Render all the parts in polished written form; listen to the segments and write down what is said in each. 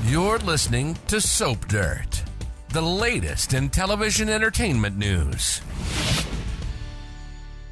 You're listening to Soap Dirt, the latest in television entertainment news.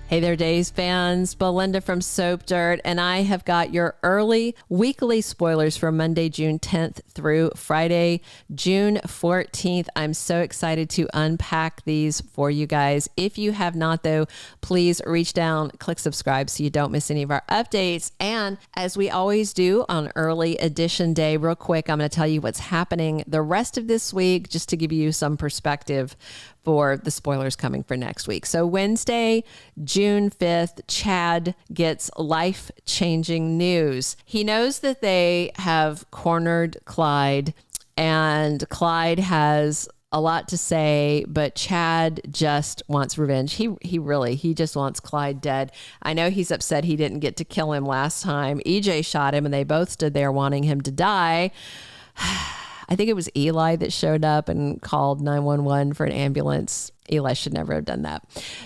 Hey there, Days fans. Melinda from Soap Dirt, and I have got your early weekly spoilers for Monday, June 10th through Friday, June 14th. I'm so excited to unpack these for you guys. If you have not, though, please reach down, click subscribe so you don't miss any of our updates. And as we always do on early edition day, real quick, I'm going to tell you what's happening the rest of this week, just to give you some perspective for the spoilers coming for next week. So Wednesday, June 5th, Chad gets life-changing news. He knows that they have cornered Clyde, and Clyde has a lot to say, but Chad just wants revenge. He just wants Clyde dead. I know he's upset he didn't get to kill him last time. EJ shot him, and they both stood there wanting him to die. I think it was Eli that showed up and called 911 for an ambulance. Eli should never have done that.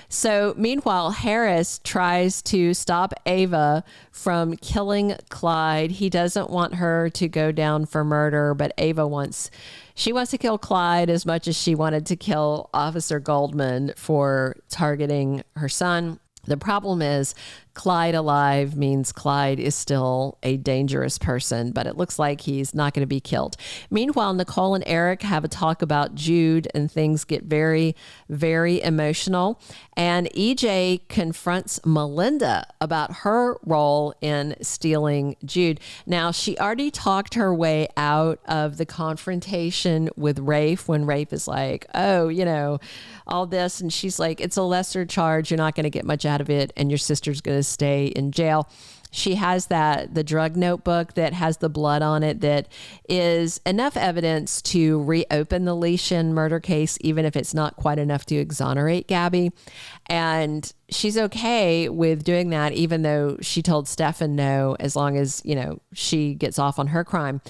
So meanwhile, Harris tries to stop Eva from killing Clyde. He doesn't want her to go down for murder, but Eva wants to kill Clyde as much as she wanted to kill Officer Goldman for targeting her son. The problem is Clyde alive means Clyde is still a dangerous person, but it looks like he's not going to be killed. Meanwhile, Nicole and Eric have a talk about Jude, and things get very, very emotional. And EJ confronts Melinda about her role in stealing Jude. Now, she already talked her way out of the confrontation with Rafe when Rafe is like, oh, all this. And she's like, it's a lesser charge. You're not going to get much out of it. And your sister's going to stay in jail. She has the drug notebook that has the blood on it that is enough evidence to reopen the Leishan murder case, even if it's not quite enough to exonerate Gabi. And she's okay with doing that, even though she told Stefan no, as long as, she gets off on her crime.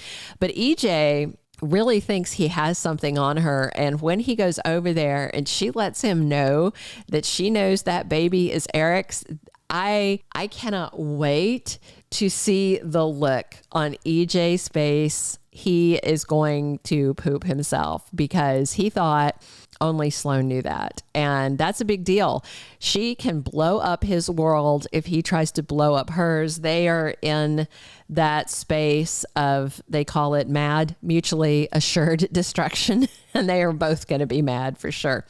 But EJ really thinks he has something on her. And when he goes over there and she lets him know that she knows that baby is Eric's, I cannot wait to see the look on EJ's face. He is going to poop himself because he thought only Sloan knew that. And that's a big deal. She can blow up his world if he tries to blow up hers. They are in that space of, they call it mad, mutually assured destruction. And they are both going to be mad for sure.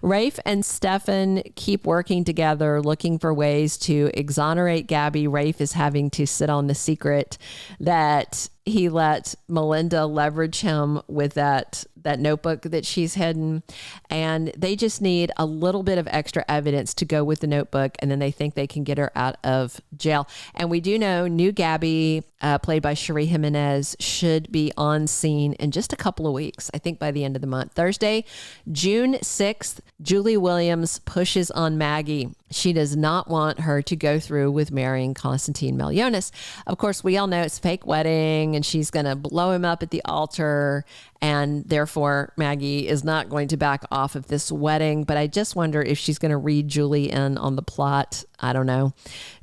Rafe and Stefan keep working together, looking for ways to exonerate Gabi. Rafe is having to sit on the secret that he let Melinda leverage him with that notebook that she's hidden. And they just need a little bit of extra evidence to go with the notebook. And then they think they can get her out of jail. And we do know new Gabi, played by Cherie Jimenez, should be on scene in just a couple of weeks. I think by the end of the month. Thursday, June 6th, Julie Williams pushes on Maggie. She does not want her to go through with marrying Konstantin Meleounis. Of course, we all know it's a fake wedding and she's going to blow him up at the altar. And therefore, Maggie is not going to back off of this wedding. But I just wonder if she's going to read Julie in on the plot. I don't know.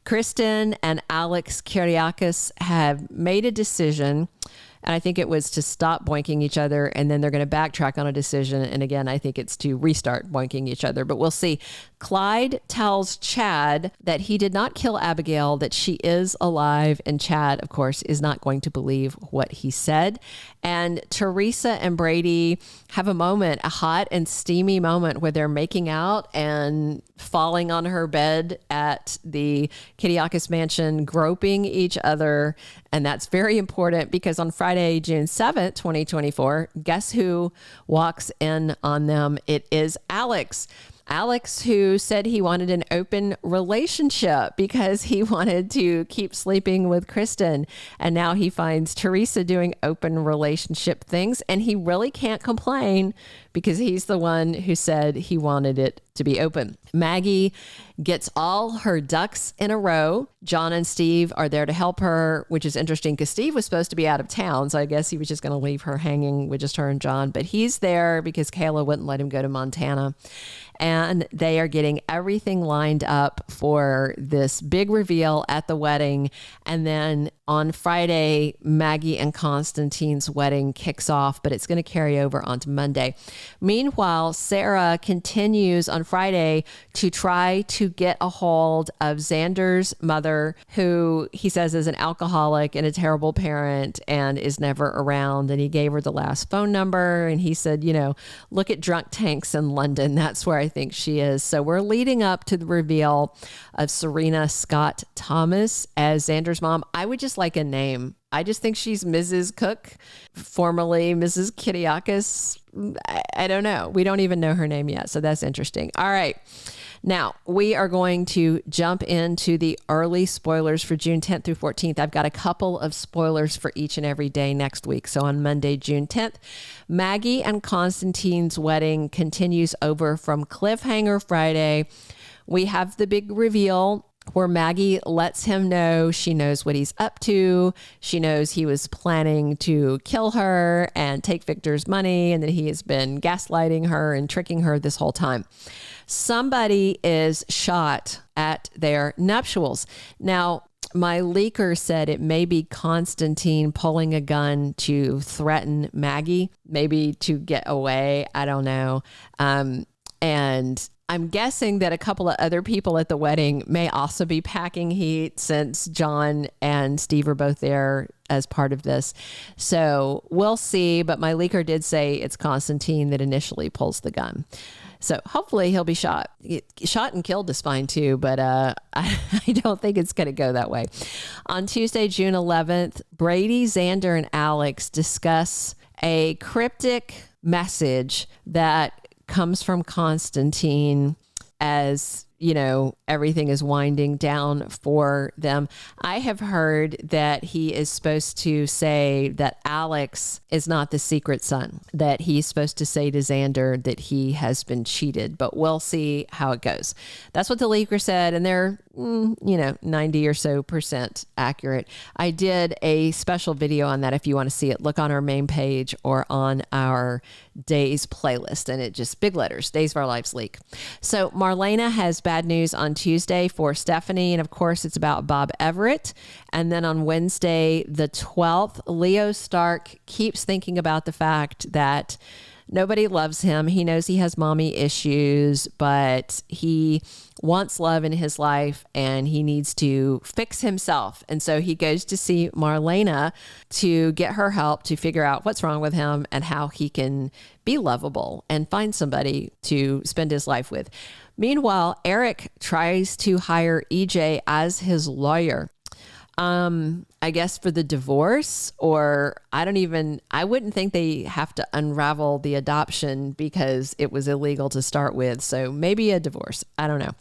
Kristen and Alex Kiriakis have made a decision. And I think it was to stop boinking each other, and then they're going to backtrack on a decision. And again, I think it's to restart boinking each other, but we'll see. Clyde tells Chad that he did not kill Abigail, that she is alive. And Chad, of course, is not going to believe what he said. And Teresa and Brady have a moment, a hot and steamy moment where they're making out and falling on her bed at the Kiriakis mansion, groping each other. And that's very important because on Friday, June 7th, 2024, guess who walks in on them? It is Alex. Alex, who said he wanted an open relationship because he wanted to keep sleeping with Kristen. And now he finds Teresa doing open relationship things. And he really can't complain because he's the one who said he wanted it to be open. Maggie gets all her ducks in a row. John and Steve are there to help her, which is interesting because Steve was supposed to be out of town. So I guess he was just going to leave her hanging with just her and John. But he's there because Kayla wouldn't let him go to Montana. And they are getting everything lined up for this big reveal at the wedding. And then On Friday, Maggie and Konstantin's wedding kicks off, but it's going to carry over onto Monday. Meanwhile, Sarah continues on Friday to try to get a hold of Xander's mother, who he says is an alcoholic and a terrible parent and is never around. And he gave her the last phone number and he said, look at drunk tanks in London. That's where I think she is. So we're leading up to the reveal of Serena Scott Thomas as Xander's mom. I would just like a name. I just think she's Mrs. Cook, formerly Mrs. Kiriakis. I don't know. We don't even know her name yet. So that's interesting. All right. Now, we are going to jump into the early spoilers for June 10th through 14th. I've got a couple of spoilers for each and every day next week. So on Monday, June 10th, Maggie and Konstantin's wedding continues over from Cliffhanger Friday. We have the big reveal where Maggie lets him know she knows what he's up to. She knows he was planning to kill her and take Victor's money, and that he has been gaslighting her and tricking her this whole time. Somebody is shot at their nuptials. Now, my leaker said it may be Konstantin pulling a gun to threaten Maggie, maybe to get away. I don't know. And I'm guessing that a couple of other people at the wedding may also be packing heat, since John and Steve are both there as part of this. So we'll see. But my leaker did say it's Konstantin that initially pulls the gun. So hopefully he'll be shot. Shot and killed is fine too, but I don't think it's going to go that way. On Tuesday, June 11th, Brady, Xander, and Alex discuss a cryptic message that comes from Konstantin as, everything is winding down for them. I have heard that he is supposed to say that Alex is not the secret son, that he's supposed to say to Xander that he has been cheated, but we'll see how it goes. That's what the leaker said, and they're 90 or so % accurate. I did a special video on that. If you want to see it, look on our main page or on our days playlist, and it just big letters, Days of Our Lives leak. So Marlena has bad news on Tuesday for Stephanie, and of course it's about Bob Everett. And then on Wednesday, the 12th, Leo Stark keeps thinking about the fact that nobody loves him. He knows he has mommy issues, but he wants love in his life and he needs to fix himself. And so he goes to see Marlena to get her help to figure out what's wrong with him and how he can be lovable and find somebody to spend his life with. Meanwhile, Eric tries to hire EJ as his lawyer. I guess for the divorce, or I wouldn't think they have to unravel the adoption because it was illegal to start with. So maybe a divorce. I don't know.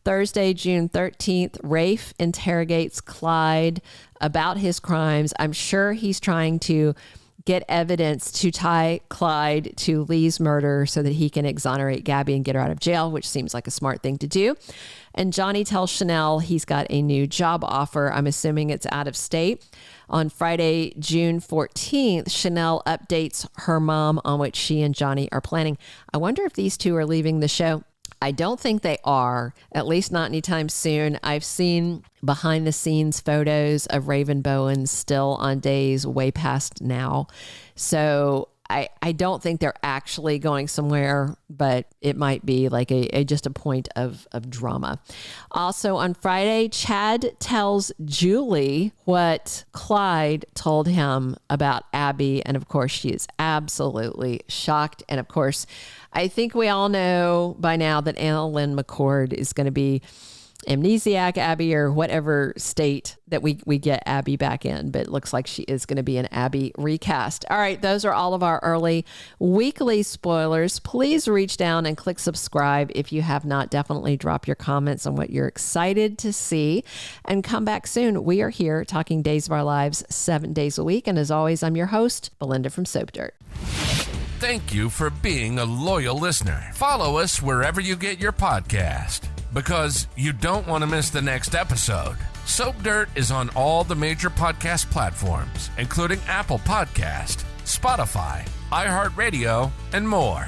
Thursday, June 13th, Rafe interrogates Clyde about his crimes. I'm sure he's trying to get evidence to tie Clyde to Lee's murder so that he can exonerate Gabi and get her out of jail, which seems like a smart thing to do. And Johnny tells Chanel he's got a new job offer. I'm assuming it's out of state. On Friday, June 14th, Chanel updates her mom on what she and Johnny are planning. I wonder if these two are leaving the show. I don't think they are, at least not anytime soon. I've seen behind the scenes photos of Raven Bowen still on days way past now. So I don't think they're actually going somewhere, but it might be like just a point of drama. Also on Friday, Chad tells Julie what Clyde told him about Abby. And of course, she is absolutely shocked. And of course, I think we all know by now that Anna Lynn McCord is going to be amnesiac Abby, or whatever state that we get Abby back in, but it looks like she is going to be an Abby recast. All right, those are all of our early weekly spoilers. Please reach down and click subscribe if you have not. Definitely drop your comments on what you're excited to see, and come back soon. We are here talking Days of Our Lives 7 days a week, and as always, I'm your host, Melinda from Soap Dirt. Thank you for being a loyal listener. Follow us wherever you get your podcast, because you don't want to miss the next episode. Soap Dirt is on all the major podcast platforms, including Apple Podcast, Spotify, iHeartRadio, and more.